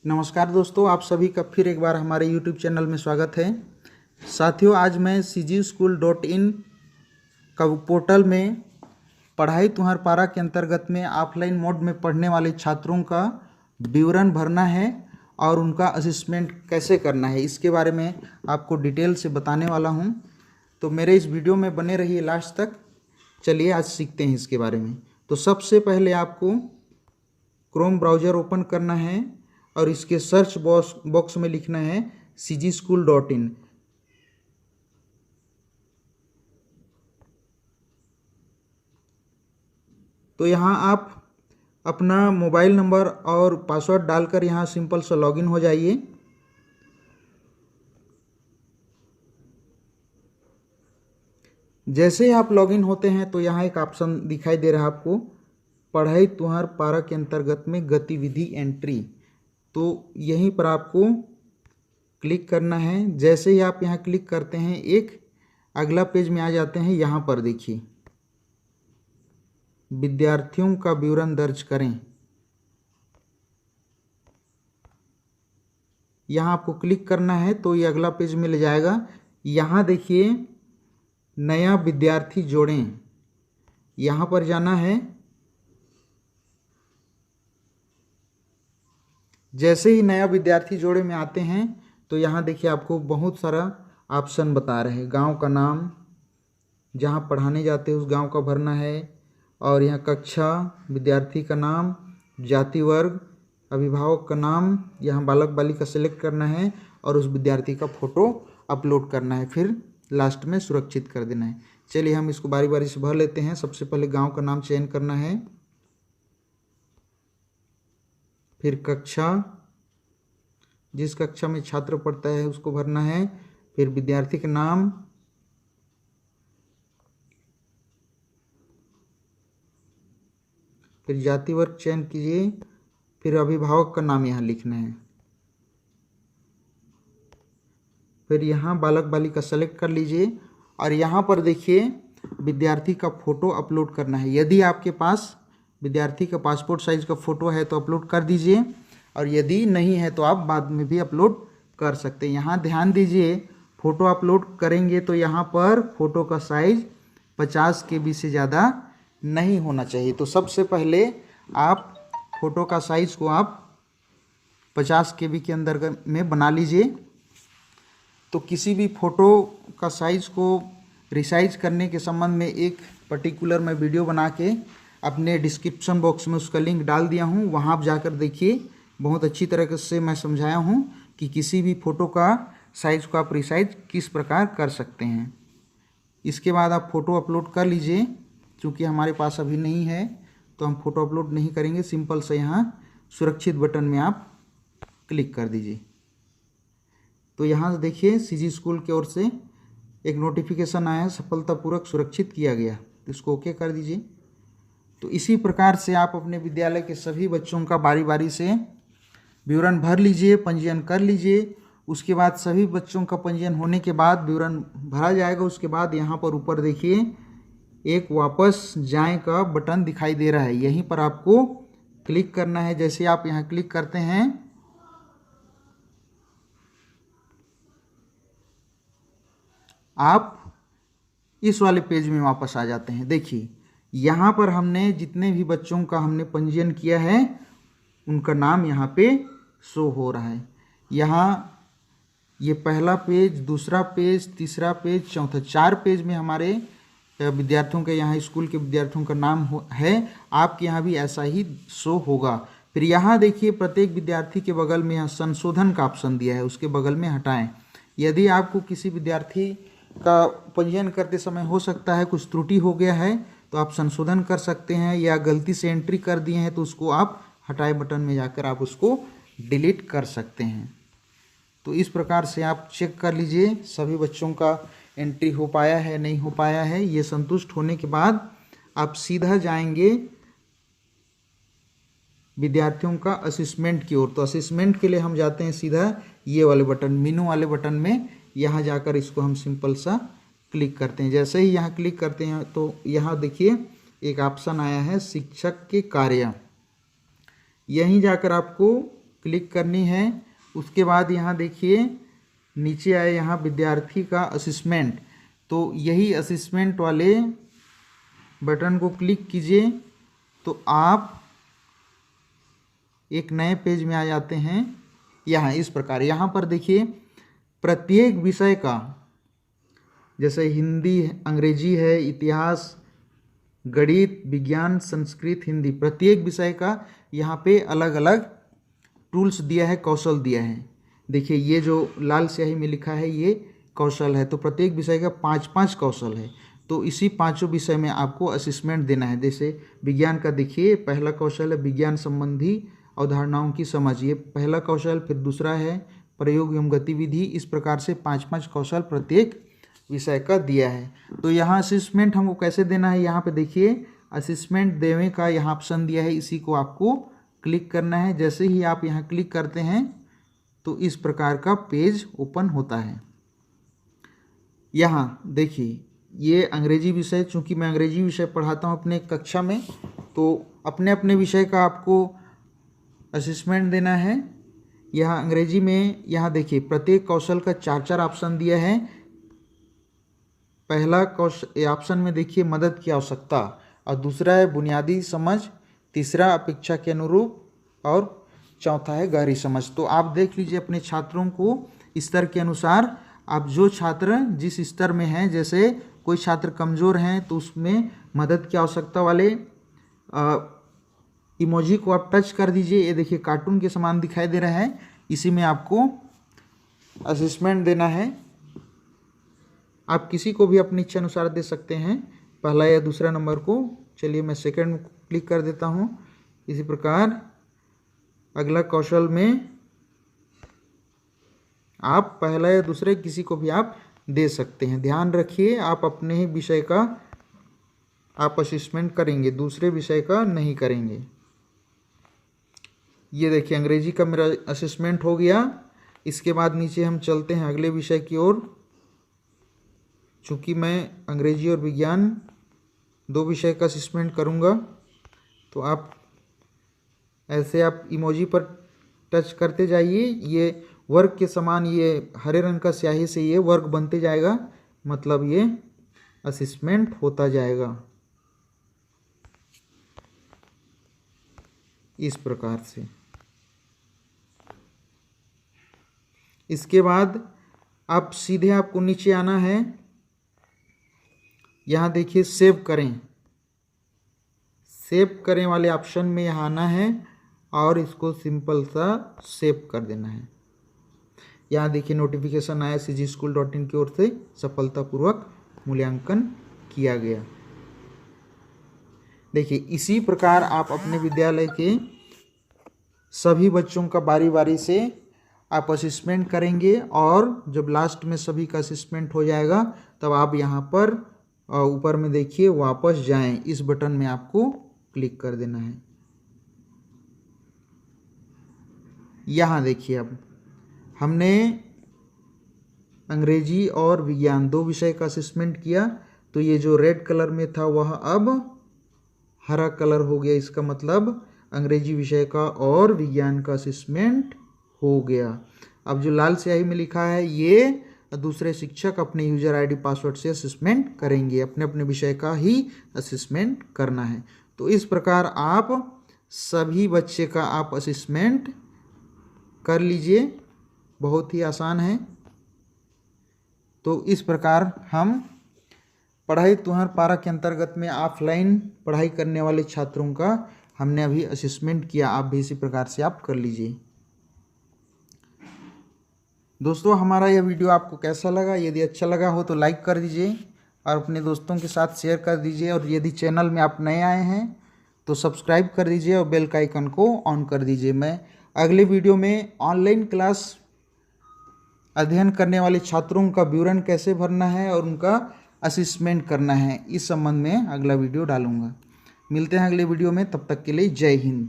नमस्कार दोस्तों, आप सभी का फिर एक बार हमारे YouTube चैनल में स्वागत है। साथियों, आज मैं CGSchool.in का पोर्टल में पढ़ाई तुम्हार पारा के अंतर्गत में ऑफलाइन मोड में पढ़ने वाले छात्रों का विवरण भरना है और उनका असेसमेंट कैसे करना है, इसके बारे में आपको डिटेल से बताने वाला हूं। तो मेरे इस वीडियो में बने रहिए लास्ट तक। चलिए आज सीखते हैं इसके बारे में। तो सबसे पहले आपको क्रोम ब्राउज़र ओपन करना है और इसके सर्च बॉक्स में लिखना है CGSchool.in। तो यहाँ आप अपना मोबाइल नंबर और पासवर्ड डालकर यहाँ सिंपल सा लॉगिन हो जाइए। जैसे ही आप लॉगिन होते हैं तो यहाँ एक ऑप्शन दिखाई दे रहा है आपको, पढ़ाई तुम्हार पारा के अंतर्गत में गतिविधि एंट्री। तो यहीं पर आपको क्लिक करना है। जैसे ही आप यहाँ क्लिक करते हैं एक अगला पेज में आ जाते हैं। यहाँ पर देखिए, विद्यार्थियों का विवरण दर्ज करें। यहाँ आपको क्लिक करना है तो ये अगला पेज में ले जाएगा। यहाँ देखिए, नया विद्यार्थी जोड़ें, यहाँ पर जाना है। जैसे ही नया विद्यार्थी जोड़े में आते हैं तो यहाँ देखिए आपको बहुत सारा ऑप्शन बता रहे हैं। गांव का नाम, जहाँ पढ़ाने जाते हैं उस गांव का भरना है, और यहाँ कक्षा, विद्यार्थी का नाम, जाति वर्ग, अभिभावक का नाम, यहाँ बालक बालिका सेलेक्ट करना है और उस विद्यार्थी का फ़ोटो अपलोड करना है, फिर लास्ट में सुरक्षित कर देना है। चलिए हम इसको बारी बारी से भर लेते हैं। सबसे पहले गाँव का नाम चयन करना है, फिर कक्षा, जिस कक्षा में छात्र पढ़ता है उसको भरना है, फिर विद्यार्थी का नाम, फिर जाति वर्ग चयन कीजिए, फिर अभिभावक का नाम यहाँ लिखना है, फिर यहाँ बालक बालिका सेलेक्ट कर लीजिए और यहाँ पर देखिए विद्यार्थी का फ़ोटो अपलोड करना है। यदि आपके पास विद्यार्थी का पासपोर्ट साइज़ का फ़ोटो है तो अपलोड कर दीजिए, और यदि नहीं है तो आप बाद में भी अपलोड कर सकते हैं। यहाँ ध्यान दीजिए, फ़ोटो अपलोड करेंगे तो यहाँ पर फ़ोटो का साइज़ 50 KB से ज़्यादा नहीं होना चाहिए। तो सबसे पहले आप फ़ोटो का साइज़ को आप 50 KB के अंदर में बना लीजिए। तो किसी भी फ़ोटो का साइज़ को रिसाइज करने के संबंध में एक पर्टिकुलर मैं वीडियो बना के अपने डिस्क्रिप्शन बॉक्स में उसका लिंक डाल दिया हूँ। वहाँ आप जाकर देखिए, बहुत अच्छी तरह से मैं समझाया हूँ कि किसी भी फ़ोटो का साइज़ को आप रिसाइज किस प्रकार कर सकते हैं। इसके बाद आप फ़ोटो अपलोड कर लीजिए। चूँकि हमारे पास अभी नहीं है तो हम फ़ोटो अपलोड नहीं करेंगे, सिंपल से यहाँ सुरक्षित बटन में आप क्लिक कर दीजिए। तो यहाँ देखिए CG स्कूल की ओर से एक नोटिफिकेशन आया है, सफलतापूर्वक सुरक्षित किया गया। तो इसको ओके कर दीजिए। तो इसी प्रकार से आप अपने विद्यालय के सभी बच्चों का बारी बारी से विवरण भर लीजिए, पंजीयन कर लीजिए। उसके बाद सभी बच्चों का पंजीयन होने के बाद विवरण भरा जाएगा। उसके बाद यहाँ पर ऊपर देखिए एक वापस जाएं का बटन दिखाई दे रहा है, यहीं पर आपको क्लिक करना है। जैसे आप यहाँ क्लिक करते हैं आप इस वाले पेज में वापस आ जाते हैं। देखिए यहाँ पर हमने जितने भी बच्चों का हमने पंजीयन किया है उनका नाम यहाँ पे शो हो रहा है। यहाँ ये पहला पेज, दूसरा पेज, तीसरा पेज, चौथा, 4 पेज में हमारे विद्यार्थियों के यहाँ स्कूल के विद्यार्थियों का नाम है। आपके यहाँ भी ऐसा ही शो होगा। फिर यहाँ देखिए प्रत्येक विद्यार्थी के बगल में यहाँ संशोधन का ऑप्शन दिया है, उसके बगल में हटाएं। यदि आपको किसी विद्यार्थी का पंजीयन करते समय हो सकता है कुछ त्रुटि हो गया है तो आप संशोधन कर सकते हैं, या गलती से एंट्री कर दिए हैं तो उसको आप हटाए बटन में जाकर आप उसको डिलीट कर सकते हैं। तो इस प्रकार से आप चेक कर लीजिए सभी बच्चों का एंट्री हो पाया है नहीं हो पाया है। ये संतुष्ट होने के बाद आप सीधा जाएंगे विद्यार्थियों का असेसमेंट की ओर। तो असेसमेंट के लिए हम जाते हैं सीधा ये वाले बटन, मेनू वाले बटन में। यहाँ जाकर इसको हम सिंपल सा क्लिक करते हैं। जैसे ही यहाँ क्लिक करते हैं तो यहाँ देखिए एक ऑप्शन आया है शिक्षक के कार्य। यहीं जाकर आपको क्लिक करनी है। उसके बाद यहाँ देखिए नीचे आए यहाँ विद्यार्थी का असेसमेंट, तो यही असेसमेंट वाले बटन को क्लिक कीजिए तो आप एक नए पेज में आ जाते हैं। यहाँ इस प्रकार यहाँ पर देखिए प्रत्येक विषय का, जैसे हिंदी, अंग्रेजी है, इतिहास, गणित, विज्ञान, संस्कृत, हिंदी, प्रत्येक विषय का यहाँ पे अलग अलग टूल्स दिया है, कौशल दिया है। देखिए ये जो लाल स्याही में लिखा है ये कौशल है, तो प्रत्येक विषय का 5-5 कौशल है। तो इसी पांचों विषय में आपको असेसमेंट देना है। जैसे विज्ञान का देखिए पहला कौशल है विज्ञान संबंधी अवधारणाओं की समझ, ये पहला कौशल। फिर दूसरा है प्रयोग एवं गतिविधि। इस प्रकार से 5-5 कौशल प्रत्येक विषय का दिया है। तो यहाँ असेसमेंट हमको कैसे देना है, यहाँ पे देखिए असेसमेंट देने का यहाँ ऑप्शन दिया है, इसी को आपको क्लिक करना है। जैसे ही आप यहाँ क्लिक करते हैं तो इस प्रकार का पेज ओपन होता है। यहाँ देखिए ये अंग्रेजी विषय, चूँकि मैं अंग्रेजी विषय पढ़ाता हूँ अपने कक्षा में, तो अपने अपने विषय का आपको असेसमेंट देना है। यहाँ अंग्रेजी में यहाँ देखिए प्रत्येक कौशल का 4-4 ऑप्शन दिया है। पहला कौशल ऑप्शन में देखिए मदद की आवश्यकता, और दूसरा है बुनियादी समझ, तीसरा अपेक्षा के अनुरूप, और चौथा है गहरी समझ। तो आप देख लीजिए अपने छात्रों को स्तर के अनुसार, आप जो छात्र जिस स्तर में हैं, जैसे कोई छात्र कमज़ोर हैं तो उसमें मदद की आवश्यकता वाले इमोजी को आप टच कर दीजिए। ये देखिए कार्टून के समान दिखाई दे रहा है, इसी में आपको असेसमेंट देना है। आप किसी को भी अपनी इच्छा अनुसार दे सकते हैं, पहला या दूसरा नंबर को। चलिए मैं सेकंड क्लिक कर देता हूँ। इसी प्रकार अगला कौशल में आप पहला या दूसरे किसी को भी आप दे सकते हैं। ध्यान रखिए आप अपने ही विषय का आप असेसमेंट करेंगे, दूसरे विषय का नहीं करेंगे। ये देखिए अंग्रेजी का मेरा असेसमेंट हो गया। इसके बाद नीचे हम चलते हैं अगले विषय की ओर। चूँकि मैं अंग्रेजी और विज्ञान 2 विषय का असेसमेंट करूँगा, तो आप ऐसे आप इमोजी पर टच करते जाइए। ये वर्ग के समान, ये हरे रंग का स्याही से ये वर्ग बनते जाएगा, मतलब ये असेसमेंट होता जाएगा इस प्रकार से। इसके बाद आप सीधे आपको नीचे आना है। यहाँ देखिए सेव करें, सेव करें वाले ऑप्शन में यहाँ आना है और इसको सिंपल सा सेव कर देना है। यहाँ देखिए नोटिफिकेशन आया cgschool.in की ओर से सफलतापूर्वक मूल्यांकन किया गया। देखिए इसी प्रकार आप अपने विद्यालय के सभी बच्चों का बारी बारी से आप असेसमेंट करेंगे, और जब लास्ट में सभी का असेसमेंट हो जाएगा तब आप यहाँ पर ऊपर में देखिए वापस जाएं, इस बटन में आपको क्लिक कर देना है। यहाँ देखिए अब हमने अंग्रेजी और विज्ञान 2 विषय का असेसमेंट किया, तो ये जो रेड कलर में था वह अब हरा कलर हो गया। इसका मतलब अंग्रेजी विषय का और विज्ञान का असेसमेंट हो गया। अब जो लाल स्याही में लिखा है ये दूसरे शिक्षक अपने यूजर आईडी पासवर्ड से असेसमेंट करेंगे, अपने अपने विषय का ही असेसमेंट करना है। तो इस प्रकार आप सभी बच्चे का आप असेसमेंट कर लीजिए, बहुत ही आसान है। तो इस प्रकार हम पढ़ाई तुहार पारा के अंतर्गत में ऑफलाइन पढ़ाई करने वाले छात्रों का हमने अभी असेसमेंट किया। आप भी इसी प्रकार से आप कर लीजिए। दोस्तों हमारा यह वीडियो आपको कैसा लगा? यदि अच्छा लगा हो तो लाइक कर दीजिए और अपने दोस्तों के साथ शेयर कर दीजिए, और यदि चैनल में आप नए आए हैं तो सब्सक्राइब कर दीजिए और बेल का आइकन को ऑन कर दीजिए। मैं अगले वीडियो में ऑनलाइन क्लास अध्ययन करने वाले छात्रों का विवरण कैसे भरना है और उनका असेसमेंट करना है, इस संबंध में अगला वीडियो डालूंगा। मिलते हैं अगले वीडियो में, तब तक के लिए जय हिंद।